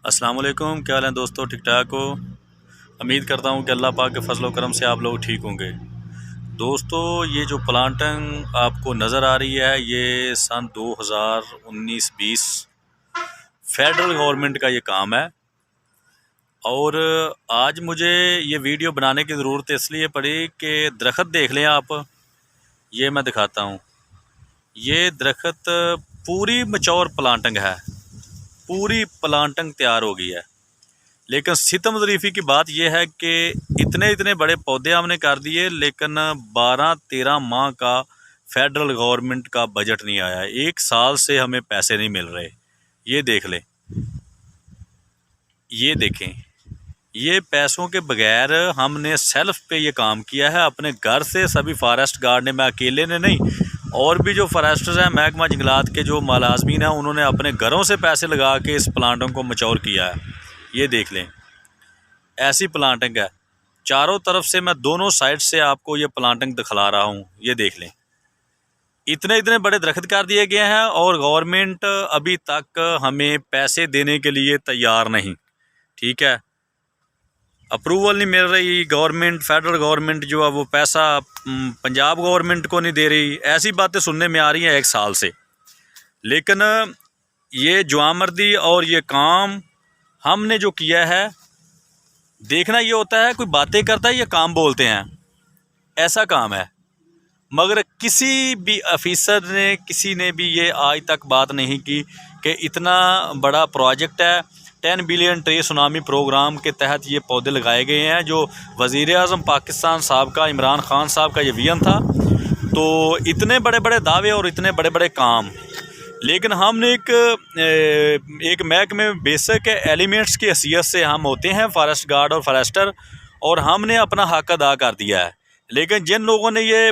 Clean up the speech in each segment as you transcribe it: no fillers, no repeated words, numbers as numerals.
السلام علیکم، کیا حال ہیں دوستو؟ ٹھیک ٹھاک ہو؟ امید کرتا ہوں کہ اللہ پاک کے فضل و کرم سے آپ لوگ ٹھیک ہوں گے۔ دوستو، یہ جو پلانٹنگ آپ کو نظر آ رہی ہے، یہ سن 2019-20 فیڈرل گورنمنٹ کا یہ کام ہے، اور آج مجھے یہ ویڈیو بنانے کی ضرورت اس لیے پڑی کہ درخت دیکھ لیں آپ، یہ میں دکھاتا ہوں۔ یہ درخت پوری میچور پلانٹنگ ہے، پوری پلانٹنگ تیار ہو گئی ہے، لیکن ستم ظریفی کی بات یہ ہے کہ اتنے بڑے پودے ہم نے کر دیے، لیکن 12-13 ماہ کا فیڈرل گورنمنٹ کا بجٹ نہیں آیا، 1 سال سے ہمیں پیسے نہیں مل رہے۔ یہ دیکھ لیں، یہ دیکھیں، یہ پیسوں کے بغیر ہم نے سیلف پہ یہ کام کیا ہے، اپنے گھر سے۔ سبھی فارسٹ گارڈ نے، میں اکیلے نے نہیں، اور بھی جو فارسٹرز ہیں، محکمہ جنگلات کے جو ملازمین ہیں، انہوں نے اپنے گھروں سے پیسے لگا کے اس پلانٹنگ کو میچور کیا ہے۔ یہ دیکھ لیں، ایسی پلانٹنگ ہے، چاروں طرف سے میں دونوں سائڈ سے آپ کو یہ پلانٹنگ دکھلا رہا ہوں۔ یہ دیکھ لیں، اتنے بڑے درخت کر دیے گئے ہیں، اور گورنمنٹ ابھی تک ہمیں پیسے دینے کے لیے تیار نہیں، ٹھیک ہے؟ اپروول نہیں مل رہی، گورنمنٹ فیڈرل گورنمنٹ جو ہے وہ پیسہ پنجاب گورنمنٹ کو نہیں دے رہی۔ ایسی باتیں سننے میں آ رہی ہیں 1 سال سے، لیکن یہ جوامردی اور یہ کام ہم نے جو کیا ہے، دیکھنا یہ ہوتا ہے کوئی باتیں کرتا ہے یا کام بولتے ہیں، ایسا کام ہے۔ مگر کسی بھی آفیسر نے، کسی نے بھی یہ آج تک بات نہیں کی کہ اتنا بڑا پروجیکٹ ہے، 10 بلین ٹری سونامی پروگرام کے تحت یہ پودے لگائے گئے ہیں، جو وزیر اعظم پاکستان صاحب کا، عمران خان صاحب کا یہ ویژن تھا۔ تو اتنے بڑے دعوے اور اتنے بڑے کام، لیکن ہم نے ایک محکمے میں بیسک ایلیمنٹس کی حیثیت سے ہم ہوتے ہیں فارسٹ گارڈ اور فارسٹر، اور ہم نے اپنا حق ادا کر دیا ہے۔ لیکن جن لوگوں نے یہ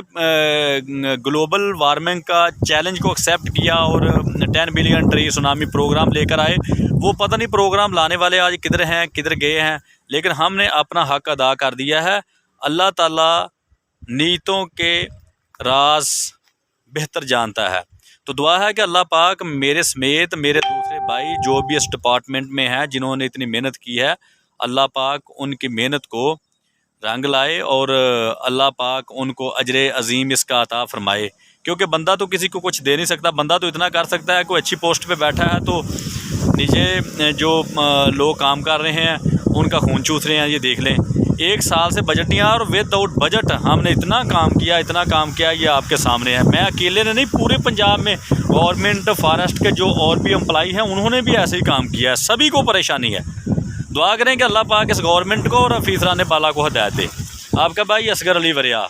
گلوبل وارمنگ کا چیلنج کو ایکسیپٹ کیا اور 10 بلین ٹری سونامی پروگرام لے کر آئے، وہ پتہ نہیں پروگرام لانے والے آج کدھر ہیں، کدھر گئے ہیں، لیکن ہم نے اپنا حق ادا کر دیا ہے۔ اللہ تعالیٰ نیتوں کے راز بہتر جانتا ہے، تو دعا ہے کہ اللہ پاک میرے سمیت میرے دوسرے بھائی جو بھی اس ڈپارٹمنٹ میں ہیں، جنہوں نے اتنی محنت کی ہے، اللہ پاک ان کی محنت کو رنگ لائے، اور اللہ پاک ان کو اجر عظیم اس کا عطا فرمائے۔ کیونکہ بندہ تو کسی کو کچھ دے نہیں سکتا، بندہ تو اتنا کر سکتا ہے، کوئی اچھی پوسٹ پہ بیٹھا ہے تو نیچے جو لوگ کام کر رہے ہیں ان کا خون چوس رہے ہیں۔ یہ دیکھ لیں، 1 سال سے بجٹ نہیں آیا، اور ود آؤٹ بجٹ ہم نے اتنا کام کیا، یہ آپ کے سامنے ہے۔ میں اکیلے نے نہیں، پورے پنجاب میں گورنمنٹ فارسٹ کے جو اور بھی امپلائی ہیں، انہوں نے بھی ایسے ہی کام کیا ہے، سبھی کو پریشانی ہے۔ دعا کریں کہ اللہ پاک اس گورنمنٹ کو اور افیسران بالا کو ہدایت دے۔ آپ کا بھائی اصغر علی وریا۔